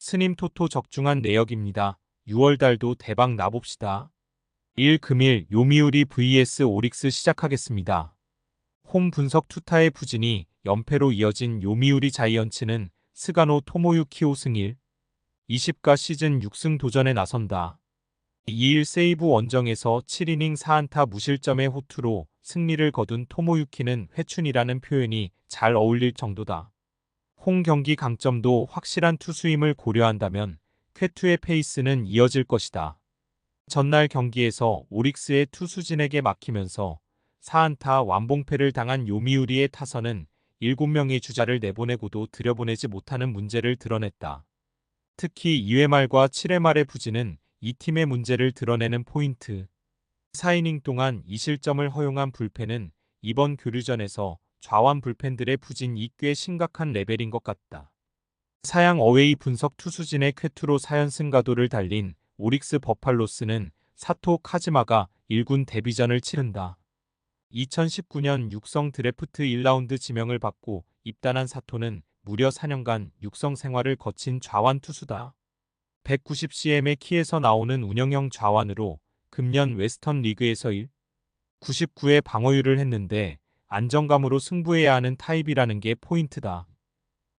스님 토토 적중한 내역입니다. 6월달도 대박 나봅시다. 1. 금일 요미우리 vs 오릭스 시작하겠습니다. 홈 분석 투타의 부진이 연패로 이어진 요미우리 자이언츠는 스가노 토모유키오 승1, 20가 시즌 6승 도전에 나선다. 2일 세이브 원정에서 7이닝 4안타 무실점의 호투로 승리를 거둔 토모유키는 회춘이라는 표현이 잘 어울릴 정도다. 홈 경기 강점도 확실한 투수임을 고려한다면 쾌투의 페이스는 이어질 것이다. 전날 경기에서 오릭스의 투수진에게 막히면서 4안타 완봉패를 당한 요미우리의 타선은 7명의 주자를 내보내고도 들여보내지 못하는 문제를 드러냈다. 특히 2회 말과 7회 말의 부진은 이 팀의 문제를 드러내는 포인트. 4이닝 동안 2실점을 허용한 불펜은 이번 교류전에서 좌완 불펜들의 부진이 꽤 심각한 레벨인 것 같다. 사양 어웨이 분석 투수진의 쾌투로 4연승 가도를 달린 오릭스 버팔로스는 사토 카즈마가 1군 데뷔전을 치른다. 2019년 육성 드래프트 1라운드 지명을 받고 입단한 사토는 무려 4년간 육성 생활을 거친 좌완 투수다. 190cm의 키에서 나오는 운영형 좌완으로 금년 웨스턴 리그에서 1, 99의 방어율을 했는데 안정감으로 승부해야 하는 타입이라는 게 포인트다.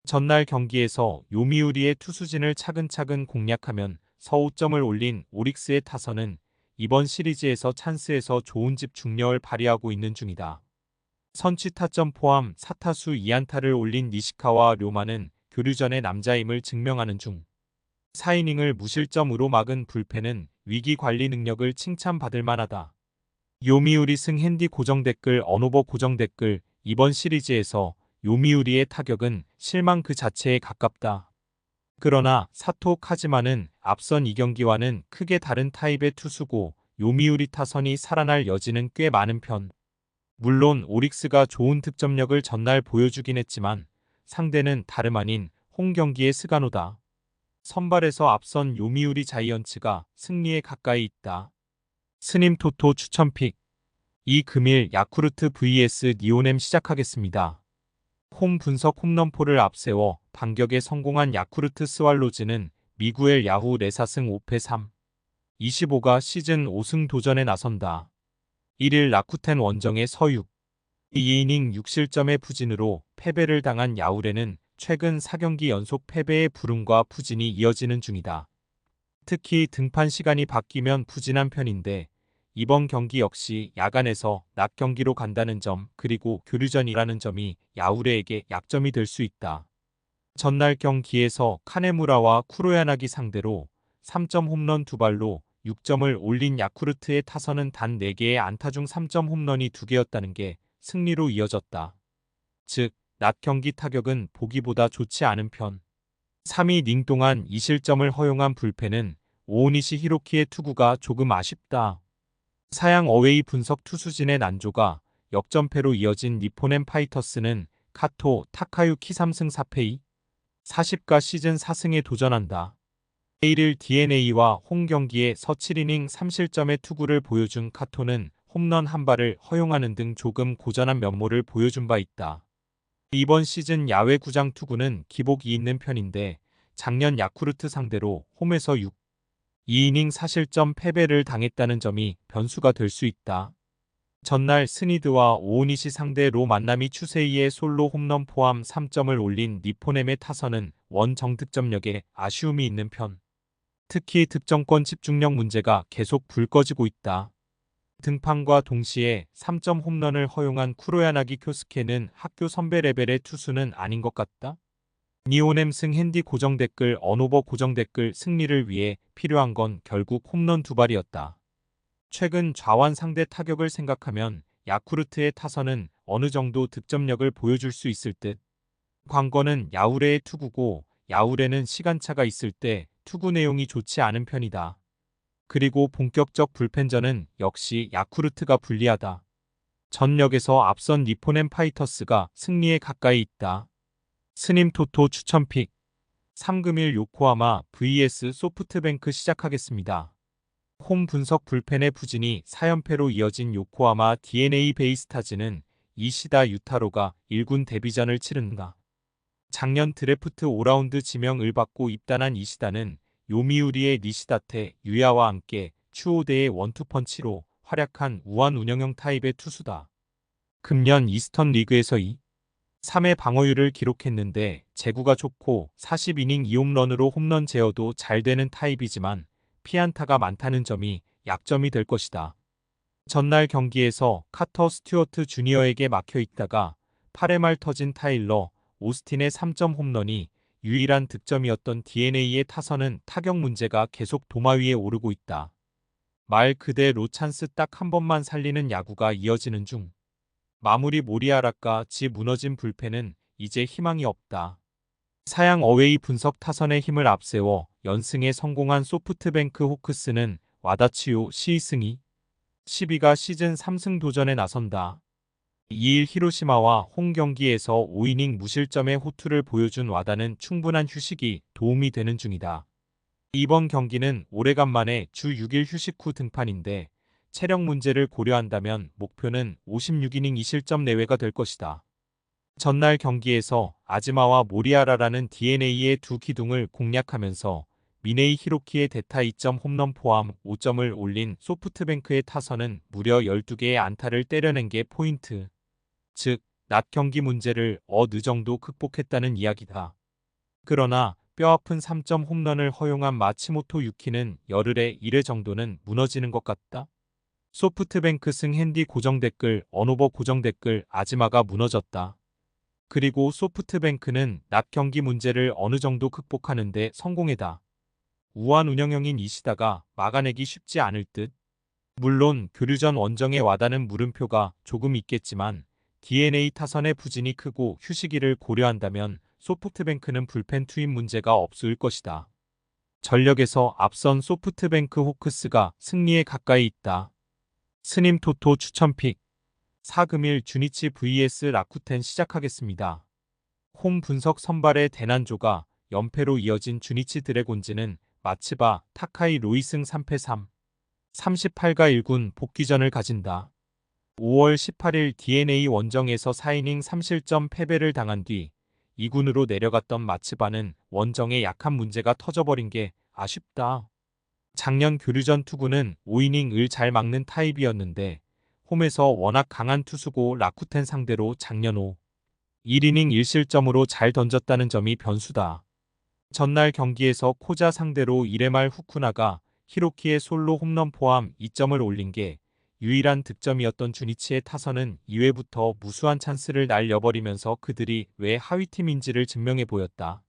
전날 경기에서 요미우리의 투수진을 차근차근 공략하면 서우점을 올린 오릭스의 타선은 이번 시리즈에서 찬스에서 좋은 집중력을 발휘하고 있는 중이다. 선취 타점 포함 4타수 2안타를 올린 니시카와 료마는 교류전의 남자임을 증명하는 중. 4이닝을 무실점으로 막은 불펜은 위기 관리 능력을 칭찬받을 만하다. 요미우리 승 핸디 고정 댓글 언오버 고정 댓글 이번 시리즈에서 요미우리의 타격은 실망 그 자체에 가깝다. 그러나 사토 카즈마는 앞선 2경기와는 크게 다른 타입의 투수고 요미우리 타선이 살아날 여지는 꽤 많은 편. 물론 오릭스가 좋은 득점력을 전날 보여주긴 했지만 상대는 다름 아닌 홈 경기의 스가노다. 선발에서 앞선 요미우리 자이언츠가 승리에 가까이 있다. 스님 토토 추천픽. 이 금일 야쿠르트 vs 니오넴 시작하겠습니다. 홈 분석 홈런포를 앞세워 반격에 성공한 야쿠르트 스왈로즈는 미구엘 야후 4사승 5패 3, 25가 시즌 5승 도전에 나선다. 1일 라쿠텐 원정의 서육 2이닝 6실점의 부진으로 패배를 당한 야후레는 최근 4경기 연속 패배의 불운과 부진이 이어지는 중이다. 특히 등판 시간이 바뀌면 부진한 편인데 이번 경기 역시 야간에서 낮 경기로 간다는 점 그리고 교류전이라는 점이 야후레에게 약점이 될 수 있다. 전날 경기에서 카네무라와 쿠로야나기 상대로 3점 홈런 2발로 6점을 올린 야쿠르트의 타선은 단 4개의 안타 중 3점 홈런이 2개였다는 게 승리로 이어졌다. 즉, 낮 경기 타격은 보기보다 좋지 않은 편. 3이닝 동안 2실점을 허용한 불펜은 오오니시 히로키의 투구가 조금 아쉽다. 사양 어웨이 분석 투수진의 난조가 역전패로 이어진 니포넨 파이터스는 카토 타카유키 3승 4패 2, 40가 시즌 4승에 도전한다. 1일 DeNA와 홈 경기에 서 7이닝 3실점의 투구를 보여준 카토는 홈런 한 발을 허용하는 등 조금 고전한 면모를 보여준 바 있다. 이번 시즌 야외 구장 투구는 기복이 있는 편인데 작년 야쿠르트 상대로 홈에서 6, 2이닝 4실점 패배를 당했다는 점이 변수가 될 수 있다. 전날 스니드와 오오니시 상대로 만남이 추세이의 솔로 홈런 포함 3점을 올린 니포넴의 타선은 원 정득점력에 아쉬움이 있는 편. 특히 득점권 집중력 문제가 계속 불 꺼지고 있다. 등판과 동시에 3점 홈런을 허용한 쿠로야나기 쿄스케는 학교 선배 레벨의 투수는 아닌 것 같다. 니오넴 승 핸디 고정 댓글 언오버 고정 댓글 승리를 위해 필요한 건 결국 홈런 2발이었다. 최근 좌완 상대 타격을 생각하면 야쿠르트의 타선은 어느 정도 득점력을 보여줄 수 있을 듯. 관건은 야후레의 투구고 야후레는 시간차가 있을 때 투구 내용이 좋지 않은 편이다. 그리고 본격적 불펜전은 역시 야쿠르트가 불리하다. 전력에서 앞선 니포넨 파이터스가 승리에 가까이 있다. 스님 토토 추천픽. 3금일 요코하마 vs 소프트뱅크 시작하겠습니다. 홈 분석 불펜의 부진이 4연패로 이어진 요코하마 DNA 베이스타즈는 이시다 유타로가 1군 데뷔전을 치른다. 작년 드래프트 5라운드 지명을 받고 입단한 이시다는 요미우리의 니시다테 유야와 함께 추호대의 원투펀치로 활약한 우완 운영형 타입의 투수다. 금년 이스턴 리그에서 3의 방어율을 기록했는데 제구가 좋고 40이닝 2홈런으로 홈런 제어도 잘 되는 타입이지만 피안타가 많다는 점이 약점이 될 것이다. 전날 경기에서 카터 스튜어트 주니어에게 막혀 있다가 8회 말 터진 타일러 오스틴의 3점 홈런이 유일한 득점이었던 DeNA의 타선은 타격 문제가 계속 도마 위에 오르고 있다. 말 그대로 찬스 딱 한 번만 살리는 야구가 이어지는 중. 마무리 모리아라까 지 무너진 불펜은 이제 희망이 없다. 사양 어웨이 분석 타선의 힘을 앞세워 연승에 성공한 소프트뱅크 호크스는 와다치요 시승이 12가 시즌 3승 도전에 나선다. 2일 히로시마와 홈 경기에서 5이닝 무실점의 호투를 보여준 와다는 충분한 휴식이 도움이 되는 중이다. 이번 경기는 오래간만에 주 6일 휴식 후 등판인데 체력 문제를 고려한다면 목표는 56이닝 2실점 내외가 될 것이다. 전날 경기에서 아즈마와 모리아라라는 DeNA의 두 기둥을 공략하면서 미네이 히로키의 대타 2점 홈런 포함 5점을 올린 소프트뱅크의 타선은 무려 12개의 안타를 때려낸 게 포인트. 즉, 낮 경기 문제를 어느 정도 극복했다는 이야기다. 그러나 뼈아픈 3점 홈런을 허용한 마치모토 유키는 열흘에 1회 정도는 무너지는 것 같다. 소프트뱅크 승 핸디 고정 댓글 언오버 고정 댓글 아즈마가 무너졌다. 그리고 소프트뱅크는 낮 경기 문제를 어느 정도 극복하는데 성공했다. 우한 운영형인 이시다가 막아내기 쉽지 않을 듯. 물론 교류전 원정에 와닿는 물음표가 조금 있겠지만 DeNA 타선의 부진이 크고 휴식일을 고려한다면 소프트뱅크는 불펜 투입 문제가 없을 것이다. 전력에서 앞선 소프트뱅크 호크스가 승리에 가까이 있다. 스님 토토 추천픽 4금일 주니치 vs 라쿠텐 시작하겠습니다. 홈 분석 선발의 대난조가 연패로 이어진 주니치 드래곤즈는 마츠바 타카이 로이승 3패 3. 38가 1군 복귀전을 가진다. 5월 18일 DeNA 원정에서 4이닝 3실점 패배를 당한 뒤 2군으로 내려갔던 마츠바는 원정에 약한 문제가 터져버린 게 아쉽다. 작년 교류전 투구는 5이닝을 잘 막는 타입이었는데 홈에서 워낙 강한 투수고 라쿠텐 상대로 작년 1이닝 1실점으로 잘 던졌다는 점이 변수다. 전날 경기에서 코자 상대로 1회 말 후쿠나가 히로키의 솔로 홈런 포함 2점을 올린 게 유일한 득점이었던 주니치의 타선은 2회부터 무수한 찬스를 날려버리면서 그들이 왜 하위팀인지를 증명해 보였다.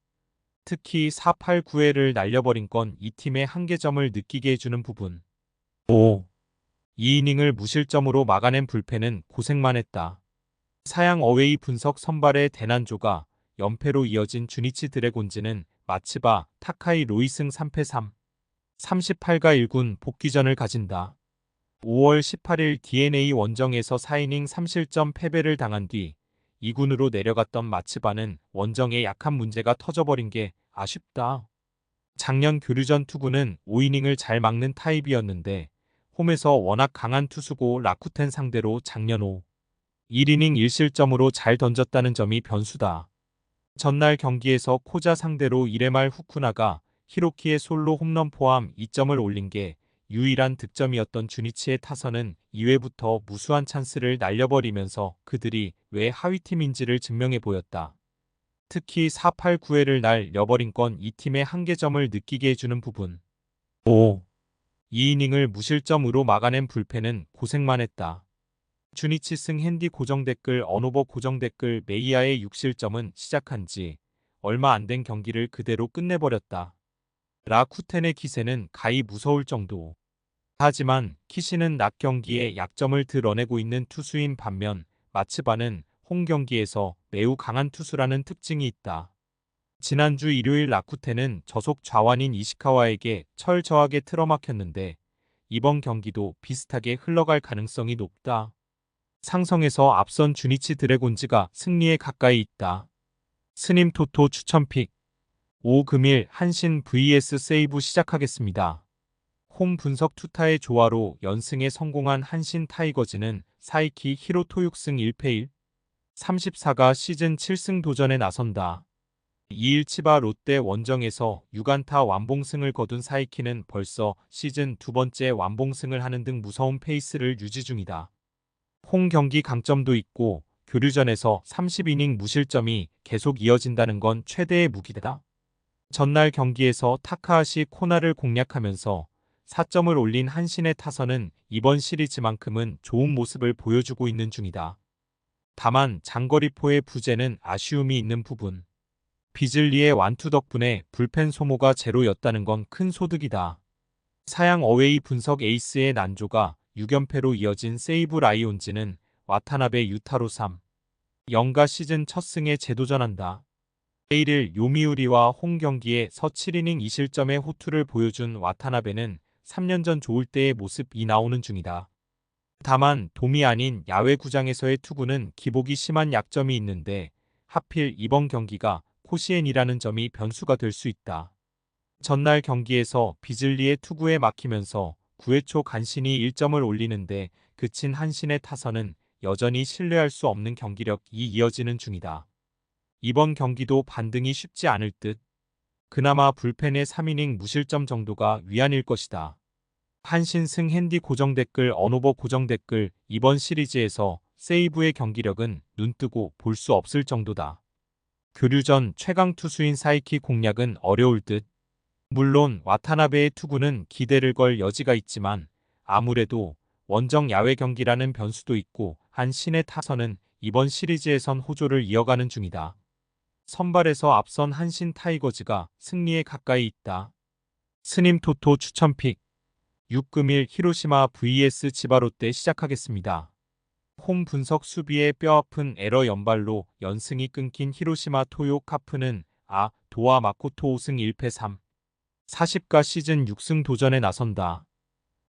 특히 4, 8, 9회를 날려버린 건 이 팀의 한계점을 느끼게 해주는 부분. 5. 2이닝을 무실점으로 막아낸 불펜은 고생만 했다. 사양 어웨이 분석 선발의 대난조가 연패로 이어진 주니치 드래곤즈는 마츠바 타카이 로이승 3패 3. 38가 1군 복귀전을 가진다. 5월 18일 DeNA 원정에서 4이닝 3실점 패배를 당한 뒤 2군으로 내려갔던 마츠바는 원정에 약한 문제가 터져버린 게 아쉽다. 작년 교류전 투구는 5이닝을 잘 막는 타입이었는데 홈에서 워낙 강한 투수고 라쿠텐 상대로 작년 1이닝 1실점으로 잘 던졌다는 점이 변수다. 전날 경기에서 코자 상대로 1회 말 후쿠나가 히로키의 솔로 홈런 포함 2점을 올린 게 유일한 득점이었던 주니치의 타선은 2회부터 무수한 찬스를 날려버리면서 그들이 왜 하위팀인지를 증명해 보였다. 특히 4, 8, 9회를 날려버린 건 이 팀의 한계점을 느끼게 해주는 부분. 5. 2이닝을 무실점으로 막아낸 불펜은 고생만 했다. 주니치 승 핸디 고정 댓글 언오버 고정 댓글 메이아의 6실점은 시작한 지 얼마 안 된 경기를 그대로 끝내버렸다. 라쿠텐의 기세는 가히 무서울 정도. 하지만 키시는 낮 경기에 약점을 드러내고 있는 투수인 반면 마츠바는 홈 경기에서 매우 강한 투수라는 특징이 있다. 지난주 일요일 라쿠텐은 저속 좌완인 이시카와에게 철저하게 틀어막혔는데 이번 경기도 비슷하게 흘러갈 가능성이 높다. 상성에서 앞선 주니치 드래곤즈가 승리에 가까이 있다. 스님 토토 추천픽 5 금일 한신 vs 세이브 시작하겠습니다. 홈 분석 투타의 조화로 연승에 성공한 한신 타이거즈는 사이키 히로토 6승 1패 1. 34가 시즌 7승 도전에 나선다. 2일 치바 롯데 원정에서 6안타 완봉승을 거둔 사이키는 벌써 시즌 두 번째 완봉승을 하는 등 무서운 페이스를 유지 중이다. 홈 경기 강점도 있고 교류전에서 30이닝 무실점이 계속 이어진다는 건 최대의 무기다. 전날 경기에서 타카하시 코나를 공략하면서 4점을 올린 한신의 타선은 이번 시리즈만큼은 좋은 모습을 보여주고 있는 중이다. 다만 장거리포의 부재는 아쉬움이 있는 부분. 비즐리의 완투 덕분에 불펜 소모가 제로였다는 건 큰 소득이다. 사양 어웨이 분석 에이스의 난조가 6연패로 이어진 세이브 라이온즈는 와타나베 유타로 3-0가 시즌 첫 승에 재도전한다. 1일 요미우리와 홈 경기에서 7이닝 2실점의 호투를 보여준 와타나베는 3년 전 좋을 때의 모습이 나오는 중이다. 다만 돔이 아닌 야외 구장에서의 투구는 기복이 심한 약점이 있는데 하필 이번 경기가 코시엔이라는 점이 변수가 될 수 있다. 전날 경기에서 비즐리의 투구에 막히면서 9회 초 간신히 1점을 올리는데 그친 한신의 타선은 여전히 신뢰할 수 없는 경기력이 이어지는 중이다. 이번 경기도 반등이 쉽지 않을 듯. 그나마 불펜의 3이닝 무실점 정도가 위안일 것이다. 한신 승 핸디 고정 댓글 언오버 고정 댓글 이번 시리즈에서 세이브의 경기력은 눈뜨고 볼 수 없을 정도다. 교류전 최강 투수인 사이키 공략은 어려울 듯. 물론 와타나베의 투구는 기대를 걸 여지가 있지만 아무래도 원정 야외 경기라는 변수도 있고 한신의 타선은 이번 시리즈에선 호조를 이어가는 중이다. 선발에서 앞선 한신 타이거즈가 승리에 가까이 있다. 스님 토토 추천픽 6금일 히로시마 vs 치바롯데 시작하겠습니다. 홈 분석 수비의 뼈아픈 에러 연발로 연승이 끊긴 히로시마 토요 카프는 도와 마코토 5승 1패 40가 시즌 6승 도전에 나선다.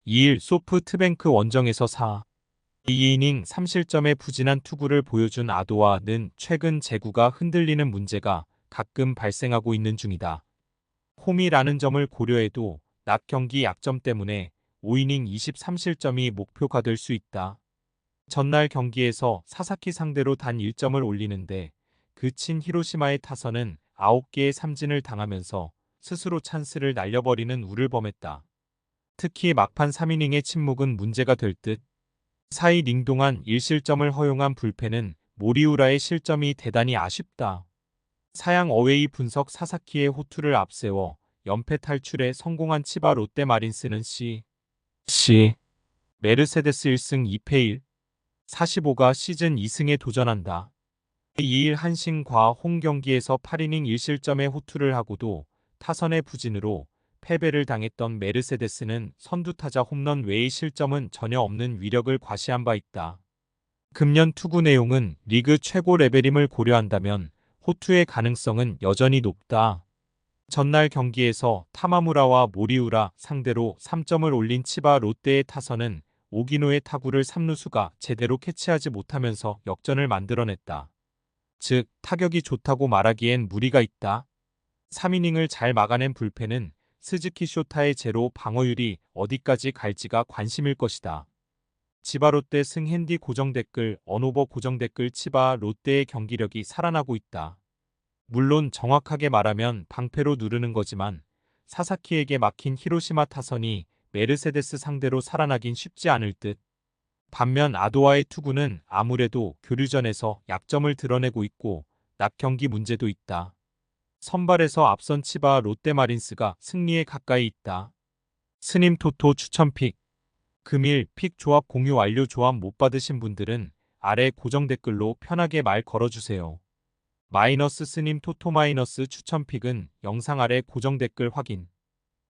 2일 소프트뱅크 원정에서 2이닝 3실점의 부진한 투구를 보여준 아도와는 최근 제구가 흔들리는 문제가 가끔 발생하고 있는 중이다. 홈이라는 점을 고려해도 낮 경기 약점 때문에 5이닝 23실점이 목표가 될 수 있다. 전날 경기에서 사사키 상대로 단 1점을 올리는데 그친 히로시마의 타선은 9개의 삼진을 당하면서 스스로 찬스를 날려버리는 우를 범했다. 특히 막판 3이닝의 침묵은 문제가 될 듯. 4이닝 동안 1실점을 허용한 불펜은 모리우라의 실점이 대단히 아쉽다. 사양 어웨이 분석 사사키의 호투를 앞세워 연패 탈출에 성공한 치바 롯데 마린스는 메르세데스 1승 2패 1, 45가 시즌 2승에 도전한다. 2일 한신과 홈 경기에서 8이닝 1실점의 호투를 하고도 타선의 부진으로 패배를 당했던 메르세데스는 선두타자 홈런 외의 실점은 전혀 없는 위력을 과시한 바 있다. 금년 투구 내용은 리그 최고 레벨임을 고려한다면 호투의 가능성은 여전히 높다. 전날 경기에서 타마무라와 모리우라 상대로 3점을 올린 치바 롯데의 타선은 오기노의 타구를 3루수가 제대로 캐치하지 못하면서 역전을 만들어냈다. 즉 타격이 좋다고 말하기엔 무리가 있다. 3이닝을 잘 막아낸 불펜은 스즈키 쇼타의 제로 방어율이 어디까지 갈지가 관심일 것이다. 치바 롯데 승 핸디 고정 댓글 언오버 고정 댓글 치바 롯데의 경기력이 살아나고 있다. 물론 정확하게 말하면 방패로 누르는 거지만 사사키에게 막힌 히로시마 타선이 메르세데스 상대로 살아나긴 쉽지 않을 듯. 반면 아도와의 투구는 아무래도 교류전에서 약점을 드러내고 있고 낮 경기 문제도 있다. 선발에서 앞선 치바 롯데마린스가 승리에 가까이 있다. 스님 토토 추천픽 금일 픽 조합 공유 완료. 조합 못 받으신 분들은 아래 고정 댓글로 편하게 말 걸어주세요. 마이너스 스님 토토 마이너스 추천픽은 영상 아래 고정 댓글 확인.